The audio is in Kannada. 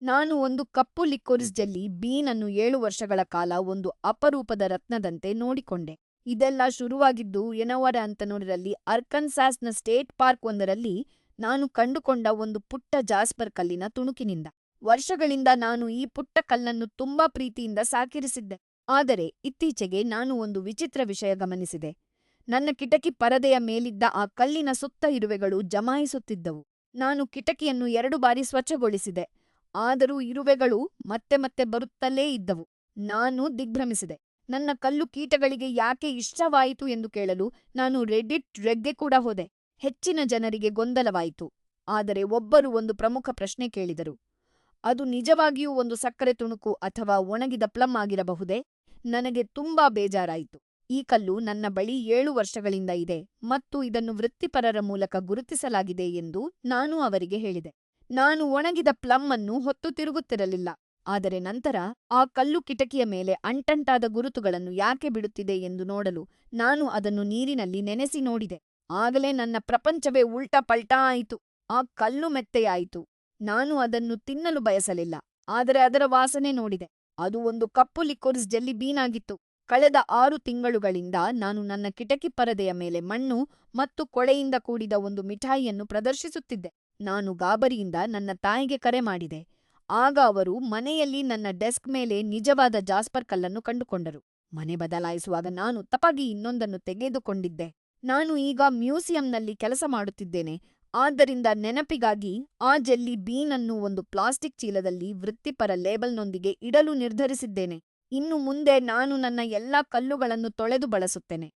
ನಾನು ಒಂದು ಕಪ್ಪು ಲಿಕೋರಿಸ್ ಜೆಲ್ಲಿ ಬೀನ್ ಅನ್ನು 7 ವರ್ಷಗಳ ಕಾಲ ಒಂದು ಅಪರೂಪದ ರತ್ನದಂತೆ ನೋಡಿಕೊಂಡೆ. ಇದೆಲ್ಲ ಶುರುವಾಗಿದ್ದು ಎನವರ ಅರ್ಕನ್ಸಾಸ್‌ನ ಸ್ಟೇಟ್ ಪಾರ್ಕ್ ಒಂದರಲ್ಲಿ ನಾನು ಕಂಡುಕೊಂಡ ಒಂದು ಪುಟ್ಟ ಜಾಸ್ಪರ್ ಕಲ್ಲಿನ ತುಣುಕಿನಿಂದ. ವರ್ಷಗಳಿಂದ ನಾನು ಈ ಪುಟ್ಟ ಕಲ್ಲನ್ನು ತುಂಬಾ ಪ್ರೀತಿಯಿಂದ ಸಾಕಿರಿಸಿದ್ದೆ. ಆದರೆ ಇತ್ತೀಚೆಗೆ ನಾನು ಒಂದು ವಿಚಿತ್ರ ವಿಷಯ ಗಮನಿಸಿದೆ. ನನ್ನ ಕಿಟಕಿ ಪರದೆಯ ಮೇಲಿದ್ದ ಆ ಕಲ್ಲಿನ ಸುತ್ತ ಇರುವೆಗಳು ಜಮಾಯಿಸುತ್ತಿದ್ದವು. ನಾನು ಕಿಟಕಿಯನ್ನು 2 ಬಾರಿ ಸ್ವಚ್ಛಗೊಳಿಸಿದೆ, ಆದರೂ ಇರುವೆಗಳು ಮತ್ತೆ ಮತ್ತೆ ಬರುತ್ತಲೇ ಇದ್ದವು. ನಾನು ದಿಗ್ಭ್ರಮಿಸಿದೆ. ನನ್ನ ಕಲ್ಲು ಕೀಟಗಳಿಗೆ ಯಾಕೆ ಇಷ್ಟವಾಯಿತು ಎಂದು ಕೇಳಲು ನಾನು ರೆಡ್ಡಿಟ್ ಕೂಡ ಹೋದೆ. ಹೆಚ್ಚಿನ ಜನರಿಗೆ ಗೊಂದಲವಾಯಿತು, ಆದರೆ ಒಬ್ಬರು ಒಂದು ಪ್ರಮುಖ ಪ್ರಶ್ನೆ ಕೇಳಿದರು. ಅದು ನಿಜವಾಗಿಯೂ ಒಂದು ಸಕ್ಕರೆ ತುಣುಕು ಅಥವಾ ಒಣಗಿದ ಪ್ಲಮ್ ಆಗಿರಬಹುದೇ? ನನಗೆ ತುಂಬಾ ಬೇಜಾರಾಯಿತು. ಈ ಕಲ್ಲು ನನ್ನ ಬಳಿ 7 ವರ್ಷಗಳಿಂದ ಇದೆ ಮತ್ತು ಇದನ್ನು ವೃತ್ತಿಪರರ ಮೂಲಕ ಗುರುತಿಸಲಾಗಿದೆ ಎಂದು ನಾನು ಅವರಿಗೆ ಹೇಳಿದೆ. ನಾನು ಒಣಗಿದ ಪ್ಲಮ್ ಅನ್ನು ಹೊತ್ತು ತಿರುಗುತ್ತಿರಲಿಲ್ಲ, ಆದರೆ ನಂತರ ಆ ಕಲ್ಲು ಕಿಟಕಿಯ ಮೇಲೆ ಅಂಟಂಟಾದ ಗುರುತುಗಳನ್ನು ಯಾಕೆ ಬಿಡುತ್ತಿದೆ ಎಂದು ನೋಡಲು ನಾನು ಅದನ್ನು ನೀರಿನಲ್ಲಿ ನೆನೆಸಿ ನೋಡಿದೆ. ಆಗಲೇ ನನ್ನ ಪ್ರಪಂಚವೇ ಉಲ್ಟಾ-ಪಲ್ಟಾ ಆಯಿತು. ಆ ಕಲ್ಲು ಮೆತ್ತೆಯಾಯಿತು. ನಾನು ಅದನ್ನು ತಿನ್ನಲು ಬಯಸಲಿಲ್ಲ, ಆದರೆ ಅದರ ವಾಸನೆ ನೋಡಿದೆ. ಅದು ಒಂದು ಕಪ್ಪು ಲಿಕೋರಿಸ್ ಜೆಲ್ಲಿ ಬೀನ್ ಆಗಿತ್ತು. ಕಳೆದ 6 ತಿಂಗಳುಗಳಿಂದ ನಾನು ನನ್ನ ಕಿಟಕಿ ಪರದೆಯ ಮೇಲೆ ಮಣ್ಣು ಮತ್ತು ಕೊಳೆಯಿಂದ ಕೂಡಿದ ಒಂದು ಮಿಠಾಯಿಯನ್ನು ಪ್ರದರ್ಶಿಸುತ್ತಿದ್ದೆ. ನಾನು ಗಾಬರಿಯಿಂದ ನನ್ನ ತಾಯಿಗೆ ಕರೆ ಮಾಡಿದೆ. ಆಗ ಅವರು ಮನೆಯಲ್ಲಿ ನನ್ನ ಡೆಸ್ಕ್ ಮೇಲೆ ನಿಜವಾದ ಜಾಸ್ಪರ್ ಕಲ್ಲನ್ನು ಕಂಡುಕೊಂಡರು. ಮನೆ ಬದಲಾಯಿಸುವಾಗ ನಾನು ತಪ್ಪಾಗಿ ಇನ್ನೊಂದನ್ನು ತೆಗೆದುಕೊಂಡಿದ್ದೆ. ನಾನು ಈಗ ಮ್ಯೂಸಿಯಂನಲ್ಲಿ ಕೆಲಸ ಮಾಡುತ್ತಿದ್ದೇನೆ, ಆದ್ದರಿಂದ ನೆನಪಿಗಾಗಿ ಆ ಜೆಲ್ಲಿ ಬೀನ್ ಅನ್ನು ಒಂದು ಪ್ಲಾಸ್ಟಿಕ್ ಚೀಲದಲ್ಲಿ ವೃತ್ತಿಪರ ಲೇಬಲ್‌ನೊಂದಿಗೆ ಇಡಲು ನಿರ್ಧರಿಸಿದ್ದೇನೆ. ಇನ್ನು ಮುಂದೆ ನಾನು ನನ್ನ ಎಲ್ಲಾ ಕಲ್ಲುಗಳನ್ನು ತೊಳೆದು ಬಳಸುತ್ತೇನೆ.